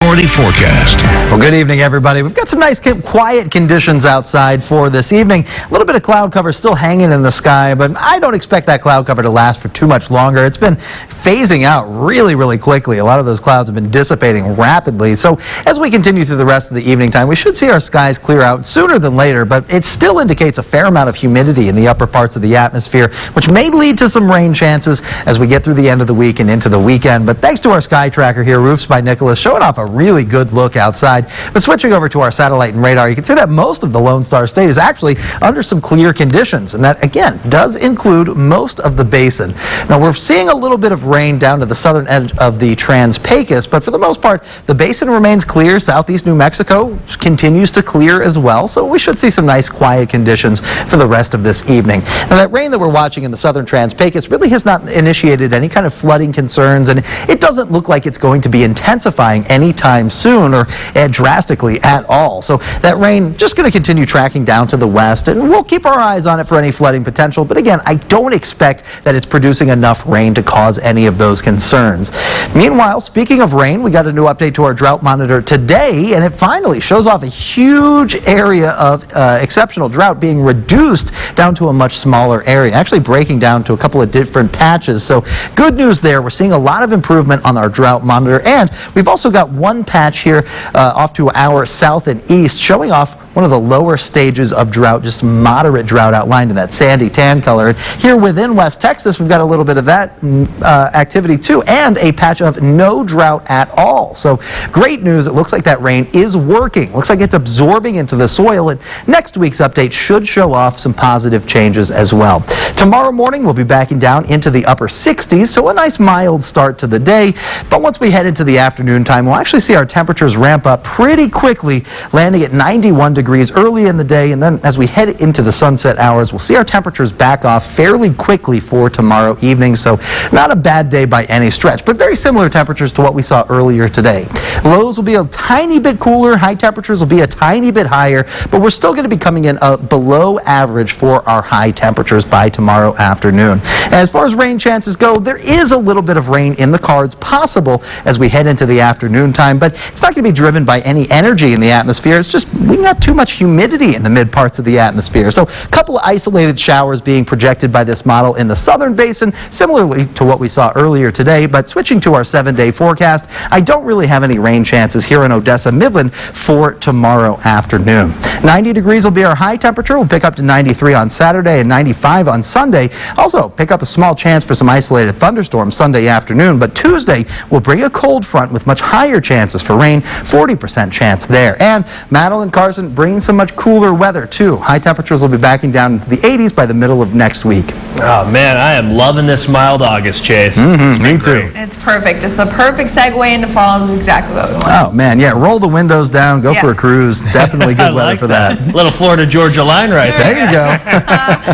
Authority forecast. Well, good evening, everybody. We've got some nice, quiet conditions outside for this evening. A little bit of cloud cover still hanging in the sky, but I don't expect that cloud cover to last for too much longer. It's been phasing out really, really quickly. A lot of those clouds have been dissipating rapidly. So as we continue through the rest of the evening time, we should see our skies clear out sooner than later, but it still indicates a fair amount of humidity in the upper parts of the atmosphere, which may lead to some rain chances as we get through the end of the week and into the weekend. But thanks to our sky tracker here, Roofs by Nicholas, showing off a really good look outside. But switching over to our satellite and radar, you can see that most of the Lone Star State is actually under some clear conditions, and that again does include most of the basin. Now we're seeing a little bit of rain down to the southern edge of the Trans-Pecos, but for the most part the basin remains clear. Southeast New Mexico continues to clear as well, so we should see some nice quiet conditions for the rest of this evening. Now that rain that we're watching in the southern Trans-Pecos really has not initiated any kind of flooding concerns, and it doesn't look like it's going to be intensifying anytime soon or drastically at all. So that rain just going to continue tracking down to the west, and we'll keep our eyes on it for any flooding potential. But again, I don't expect that it's producing enough rain to cause any of those concerns. Meanwhile, speaking of rain, we got a new update to our drought monitor today, and it finally shows off a huge area of exceptional drought being reduced down to a much smaller area, actually breaking down to a couple of different patches. So good news there. We're seeing a lot of improvement on our drought monitor, and we've also got one patch here off to our south and east showing off one of the lower stages of drought, just moderate drought outlined in that sandy tan color. And here within West Texas, we've got a little bit of that activity too, and a patch of no drought at all. So great news. It looks like that rain is working. Looks like it's absorbing into the soil, and next week's update should show off some positive changes as well. Tomorrow morning, we'll be backing down into the upper 60s, so a nice mild start to the day. But once we head into the afternoon time, we'll actually see our temperatures ramp up pretty quickly, landing at 91 degrees early in the day, and then as we head into the sunset hours, we'll see our temperatures back off fairly quickly for tomorrow evening. So not a bad day by any stretch, but very similar temperatures to what we saw earlier today. Lows will be a tiny bit cooler, high temperatures will be a tiny bit higher, but we're still going to be coming in below average for our high temperatures by tomorrow afternoon. As far as rain chances go, there is a little bit of rain in the cards possible as we head into the afternoon time, but it's not going to be driven by any energy in the atmosphere. It's just we got too much humidity in the mid parts of the atmosphere. So a couple of isolated showers being projected by this model in the southern basin, similarly to what we saw earlier today. But switching to our 7-day forecast, I don't really have any rain chances here in Odessa, Midland for tomorrow afternoon. 90 degrees will be our high temperature. We'll pick up to 93 on Saturday and 95 on Sunday. Also pick up a small chance for some isolated thunderstorms Sunday afternoon, but Tuesday will bring a cold front with much higher chances for rain, 40% chance there. And Madeline, Carson brings some much cooler weather too. High temperatures will be backing down into the 80s by the middle of next week. Oh man, I am loving this mild August, Chase. Me too. It's perfect. It's the perfect segue into fall. Is exactly what we want. Oh man, yeah, roll the windows down, go for a cruise. Definitely good weather for that. Little Florida Georgia line right there. There you go.